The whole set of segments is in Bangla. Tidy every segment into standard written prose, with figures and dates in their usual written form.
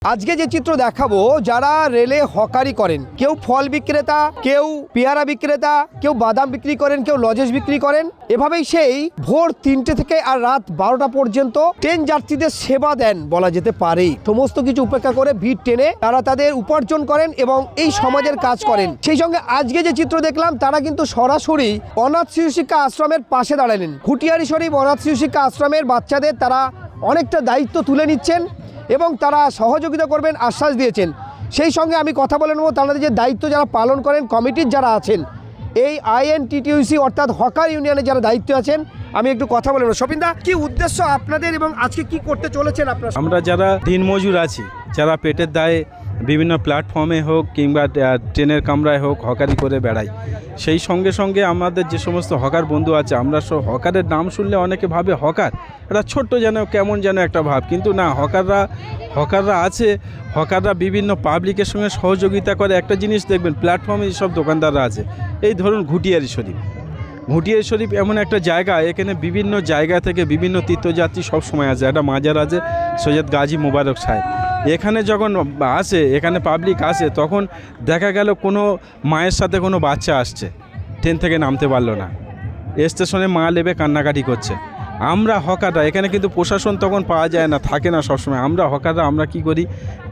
আজকে যে চিত্র দেখাবো, যারা রেলে হকারি করেন, কেউ ফল বিক্রেতা, কেউ পেয়ারা বিক্রেতা, কেউ বাদাম বিক্রি করেন, কেউ লজেস বিক্রি করেন, এভাবেই সেই ভোর 3টে থেকে আর রাত 12টা পর্যন্ত ট্রেন যাত্রীদের সেবা দেন বলা যেতে পারে। সমস্ত কিছু উপেক্ষা করে ভিড় টেনে তারা তাদের উপার্জন করেন এবং এই সমাজের কাজ করেন। সেই সঙ্গে আজকে যে চিত্র দেখলাম, তারা কিন্তু সরাসরি অনাথ শিশু শিক্ষা আশ্রমের পাশে দাঁড়ালেন। ঘুটিয়ারি শরীফ অনাথ শিশু শিক্ষা আশ্রমের বাচ্চাদের তারা অনেকটা দায়িত্ব তুলে নিচ্ছেন এবং তারা সহযোগিতা করবেন আশ্বাস দিয়েছেন। সেই সঙ্গে আমি কথা বলে নেব তাদের যে দায়িত্ব যারা পালন করেন, কমিটির যারা আছেন, এই INTTUC অর্থাৎ হকার ইউনিয়নের যারা দায়িত্ব আছেন, আমি একটু কথা বলে নেব। স্বপিনদা, কি উদ্দেশ্য আপনাদের এবং আজকে কি করতে চলেছেন আপনারা? আমরা যারা দিনমজুর আছি, যারা পেটের দায়ে বিভিন্ন প্ল্যাটফর্মে হোক কিংবা ট্রেনের কামরায় হোক হকারি করে বেড়াই, সেই সঙ্গে সঙ্গে আমাদের যে সমস্ত হকার বন্ধু আছে, আমরা সব হকারের নাম শুনলে অনেকে ভাবে হকার এটা ছোট্ট যেন কেমন যেন একটা ভাব, কিন্তু না, হকাররা আছে। হকাররা বিভিন্ন পাবলিকের সঙ্গে সহযোগিতা করে। একটা জিনিস দেখবেন, প্ল্যাটফর্মে যেসব দোকানদাররা আছে, এই ধরুন ঘুটিয়ারি শরীফ এমন একটা জায়গা, এখানে বিভিন্ন জায়গা থেকে বিভিন্ন তীর্থযাত্রী সব সময় আছে। একটা মাজার আছে সৈয়দ গাজী মোবারক সাহেব, এখানে যখন আসে, এখানে পাবলিক আসে, তখন দেখা গেল কোনো মায়ের সাথে কোনো বাচ্চা আসছে, ট্রেন থেকে নামতে পারলো না, স্টেশনে মা লেবে কান্নাকাটি করছে। আমরা হকাররা এখানে কিন্তু প্রশাসন তখন পাওয়া যায় না, থাকে না সবসময়। আমরা হকাররা আমরা কি করি,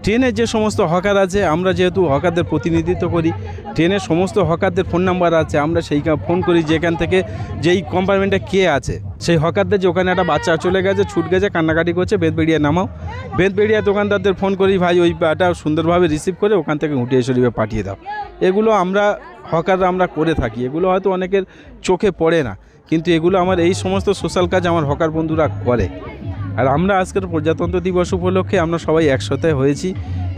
ট্রেনের যে সমস্ত হকার আছে, আমরা যেহেতু হকারদের প্রতিনিধিত্ব করি, ট্রেনের সমস্ত হকারদের ফোন নাম্বার আছে, আমরা সেই ফোন করি যেখান থেকে যেই কম্পার্টমেন্টে কে আছে, সেই হকারদের যে ওখানে একটা বাচ্চা চলে গেছে, ছুট গেছে, কান্নাকাটি করছে, বেদবেড়িয়া নামাও। বেদবেড়িয়া দোকানদারদের ফোন করি, ভাই ওই ব্যাটা সুন্দরভাবে রিসিভ করে ওখান থেকে ঘুটিয়ারি শরীফে পাঠিয়ে দাও। এগুলো আমরা হকাররা আমরা করে থাকি। এগুলো হয়তো অনেকের চোখে পড়ে না, কিন্তু এগুলো আমার এই সমস্ত সোশ্যাল কাজ আমার হকার বন্ধুরা করে। আর আমরা আজকের প্রজাতন্ত্র দিবস উপলক্ষে আমরা সবাই একসাথে হয়েছি।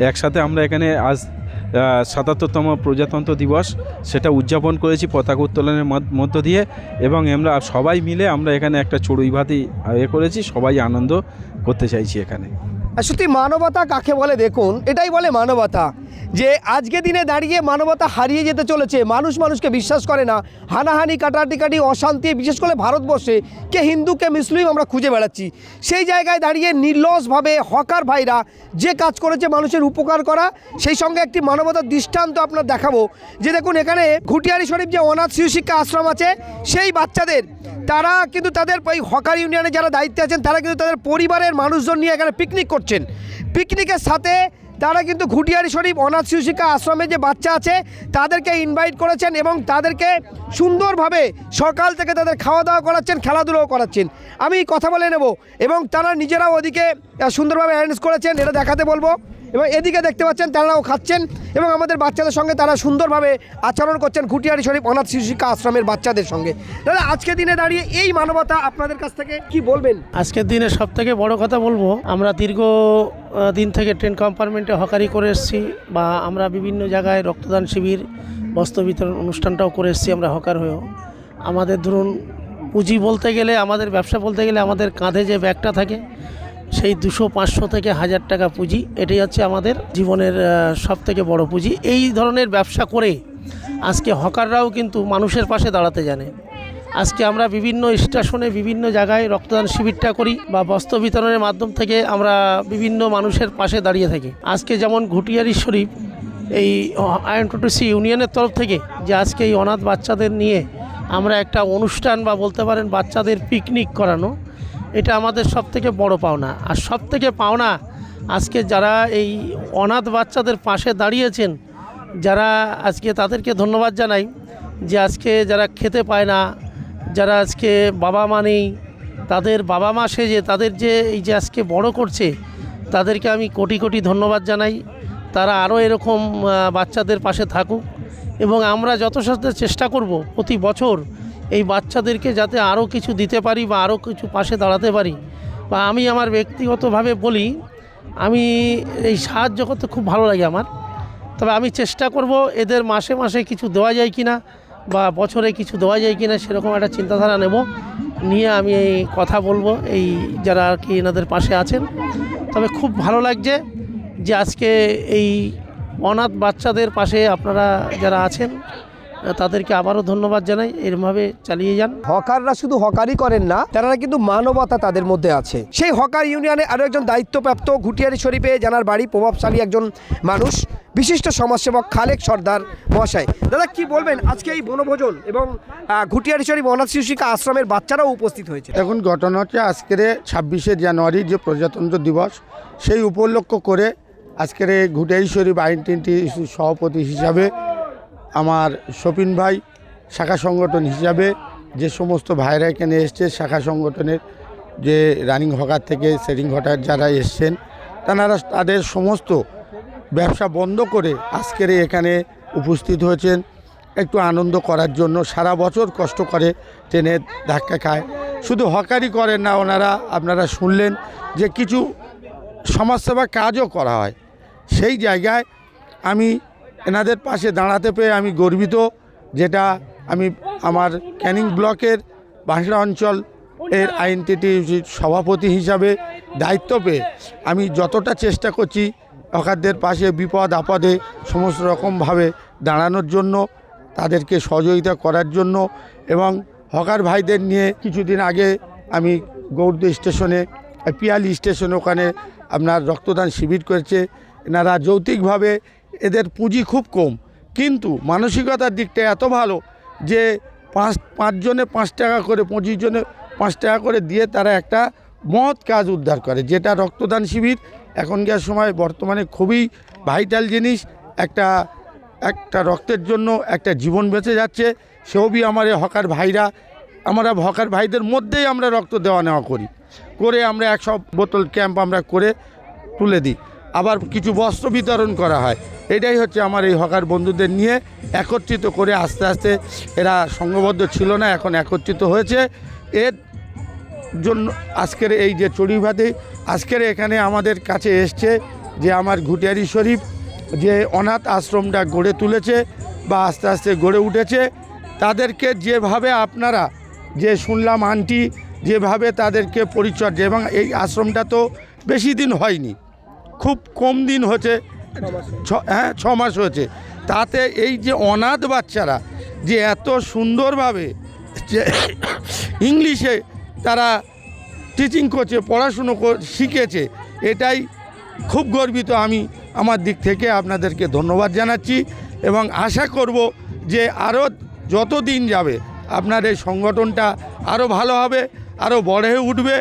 একসাথে আমরা এখানে আজ ৭৭তম প্রজাতন্ত্র দিবস সেটা উদযাপন করেছি পতাকা উত্তোলনের মধ্য দিয়ে, এবং আমরা সবাই মিলে আমরা এখানে একটা চড়ুই ভাতি করেছি, সবাই আনন্দ করতে চাইছি এখানে। সত্যি মানবতা কাকে বলে দেখুন, এটাই বলে মানবতা। যে আজকে দিনে দাঁড়িয়ে মানবতা হারিয়ে যেতে চলেছে। মানুষকে বিশ্বাস করে না, হানাহানি, কাটাকাটি, অশান্তি, বিশেষ করে ভারতবর্ষে কে হিন্দু কে মুসলিম আমরা খুঁজে বেড়াচ্ছি। সেই জায়গায় দাঁড়িয়ে নির্লসভাবে হকার ভাইরা যে কাজ করেছে মানুষের উপকার করা, সেই সঙ্গে একটি মানবতার দৃষ্টান্ত আপনার দেখাবো। যে দেখুন, এখানে ঘুটিয়ারি শরীফ যে অনাথ শিশু শিক্ষা আশ্রম আছে, সেই বাচ্চাদের তারা কিন্তু তাদের ওই হকার ইউনিয়নে যারা দায়িত্বে আছেন, তারা কিন্তু তাদের পরিবারের মানুষজন নিয়ে এখানে পিকনিক করছেন। পিকনিকের সাথে তারা কিন্তু ঘুটিয়ারি শরীফ অনাথ শিশু শিক্ষা আশ্রমে যে বাচ্চা আছে তাদেরকে ইনভাইট করেছেন এবং তাদেরকে সুন্দরভাবে সকাল থেকে তাদের খাওয়া দাওয়া করাচ্ছেন, খেলাধুলাও করাচ্ছেন। আমি কথা বলে নেব এবং তারা নিজেরাও ওদিকে সুন্দরভাবে অ্যারেঞ্জ করেছেন, এটা দেখাতে বলবো। এবং এদিকে দেখতে পাচ্ছেন তারাও খাচ্ছেন এবং আমাদের বাচ্চাদের সঙ্গে তারা সুন্দরভাবে আচরণ করছেন ঘুটিয়ারি শরীফ অনাথ শিশু শিক্ষা আশ্রমের বাচ্চাদের সঙ্গে। দাদা, আজকের দিনে দাঁড়িয়ে এই মানবতা আপনাদের কাছ থেকে কি বলবেন? আজকের দিনে সবথেকে বড় কথা বলবো, আমরা দীর্ঘ দিন থেকে ট্রেন কম্পার্টমেন্টে হকারি করে এসেছি, বা আমরা বিভিন্ন জায়গায় রক্তদান শিবির, বস্ত্র বিতরণ অনুষ্ঠানটাও করে এসেছি আমরা হকার হয়েও। আমাদের ধরুন পুঁজি বলতে গেলে, আমাদের ব্যবসা বলতে গেলে, আমাদের কাঁধে যে ব্যাগটা থাকে সেই 200, 500 থেকে 1000 টাকা পুঁজি, এটাই হচ্ছে আমাদের জীবনের সবথেকে বড় পুঁজি। এই ধরনের ব্যবসা করে আজকে হকাররাও কিন্তু মানুষের পাশে দাঁড়াতে জানে। আজকে আমরা বিভিন্ন স্টেশনে, বিভিন্ন জায়গায় রক্তদান শিবিরটা করি, বা বস্ত্র বিতরণের মাধ্যম থেকে আমরা বিভিন্ন মানুষের পাশে দাঁড়িয়ে থাকি। আজকে যেমন ঘুটিয়ারি শরীফ এই INTTUC ইউনিয়নের তরফ থেকে যে আজকে এই অনাথ বাচ্চাদের নিয়ে আমরা একটা অনুষ্ঠান, বা বলতে পারেন বাচ্চাদের পিকনিক করানো, এটা আমাদের সবথেকে বড় পাওনা। আর সবথেকে পাওনা আজকে যারা এই অনাথ বাচ্চাদের পাশে দাঁড়িয়েছেন, যারা আজকে তাদেরকে ধন্যবাদ জানাই। যে আজকে যারা খেতে পায় না, যারা আজকে বাবা মা নেই, তাদের বাবা মা সেজে তাদের যে এই যে আজকে বড় করছে, তাদেরকে আমি কোটি কোটি ধন্যবাদ জানাই। তারা আরও এরকম বাচ্চাদের পাশে থাকুক, এবং আমরা যথাসাধ্য চেষ্টা করব প্রতি বছর এই বাচ্চাদেরকে যাতে আরও কিছু দিতে পারি, বা আরও কিছু পাশে দাঁড়াতে পারি। বা আমি আমার ব্যক্তিগতভাবে বলি, আমি এই সাহায্য করতে খুব ভালো লাগে আমার। তবে আমি চেষ্টা করব এদের মাসে মাসে কিছু দেওয়া যায় কিনা, বা বছরে কিছু দেওয়া যায় কিনা, সেরকম একটা চিন্তাধারা নেব, নিয়ে আমি এই কথা বলবো এই যারা আর কি এনাদের পাশে আছেন। তবে খুব ভালো লাগছে যে আজকে এই অনাথ বাচ্চাদের পাশে আপনারা যারা আছেন, তাদেরকে আবারও ধন্যবাদ জানাই, এরভাবে চালিয়ে যান। হকাররা শুধু হকারই করেন না, তারা কিন্তু মানবতা তাদের মধ্যে আছে। সেই হকার ইউনিয়নে আরও একজন দায়িত্বপ্রাপ্ত ঘুটিয়ারি শরীফে জানার বাড়ি প্রভাবশালী একজন মানুষ, বিশিষ্ট সমাজসেবক খালেক সর্দার মহাশয়। দাদা কি বলবেন আজকে এই বনভোজন এবং ঘুটিয়ারি শরীফ অনাথ শিশুকা আশ্রমের বাচ্চারাও উপস্থিত হয়েছে? এখন ঘটনা হচ্ছে আজকের 26শে জানুয়ারি যে প্রজাতন্ত্র দিবস, সেই উপলক্ষ করে আজকের ঘুটিয়ারি শরীফ আইনটিনটি সভাপতি হিসাবে আমার শপিন ভাই, শাখা সংগঠন হিসাবে যে সমস্ত ভাইরা এখানে এসছে, শাখা সংগঠনের যে রানিং হকার থেকে সেটিং হকার যারা এসছেন, তারা তাদের সমস্ত ব্যবসা বন্ধ করে আজকের এখানে উপস্থিত হয়েছেন একটু আনন্দ করার জন্য। সারা বছর কষ্ট করে ট্রেনে ধাক্কা খায়, শুধু হকারি করেন না ওনারা, আপনারা শুনলেন যে কিছু সমাজসেবা কাজও করা হয়। সেই জায়গায় আমি এনাদের পাশে দাঁড়াতে পেয়ে আমি গর্বিত, যেটা আমি আমার ক্যানিং ব্লকের বাঁশড়া অঞ্চল এর আইনটিটি সভাপতি হিসাবে দায়িত্ব পেয়ে আমি যতটা চেষ্টা করছি হকারদের পাশে বিপদ আপদে সমস্ত রকমভাবে দাঁড়ানোর জন্য, তাদেরকে সহযোগিতা করার জন্য। এবং হকার ভাইদের নিয়ে কিছুদিন আগে আমি গৌড় স্টেশনে, পিয়ালি স্টেশনে ওখানে আপনার রক্তদান শিবির করেছে। এনারা যৌক্তিকভাবে, এদের পুঁজি খুব কম, কিন্তু মানসিকতার দিকটা এত ভালো যে পাঁচজনে 5 টাকা করে, 25 জনে 5 টাকা করে দিয়ে তারা একটা মহৎ কাজ উদ্ধার করে, যেটা রক্তদান শিবির এখনকার সময় বর্তমানে খুবই ভাইটাল জিনিস। একটা রক্তের জন্য একটা জীবন বেঁচে যাচ্ছে। সেও আমার এই হকার ভাইরা, আমরা হকার ভাইদের মধ্যেই আমরা রক্ত দেওয়া নেওয়া করে আমরা 100 বোতল ক্যাম্প আমরা করে তুলে দিই, আবার কিছু বস্ত্র বিতরণ করা হয়। এটাই হচ্ছে আমার এই হকার বন্ধুদের নিয়ে একত্রিত করে আস্তে আস্তে, এরা সংঘবদ্ধ ছিল না, এখন একত্রিত হয়েছে। এর জন্য আজকের এই যে চড়ুইভাতি আজকের এখানে আমাদের কাছে এসছে, যে আমার ঘুটিয়ারি শরীফ যে অনাথ আশ্রমটা গড়ে তুলেছে বা আস্তে আস্তে গড়ে উঠেছে, তাদেরকে যেভাবে আপনারা যে শুনলাম আন্টি যেভাবে তাদেরকে পরিচর্যা, এবং এই আশ্রমটা তো বেশি দিন হয়নি, খুব কম দিন হচ্ছে, 6 মাস হয়েছে। তাতে এই যে অনাথ বাচ্চারা যে এত সুন্দরভাবে যে ইংলিশে তারা টিচিং করছে, পড়াশুনো শিখেছে, এটাই খুব গর্বিত। আমি আমার দিক থেকে আপনাদেরকে ধন্যবাদ জানাচ্ছি এবং আশা করব যে আরও যত দিন যাবে আপনার এই সংগঠনটা আরও ভালো হবে, আরও বড় হয়ে উঠবে।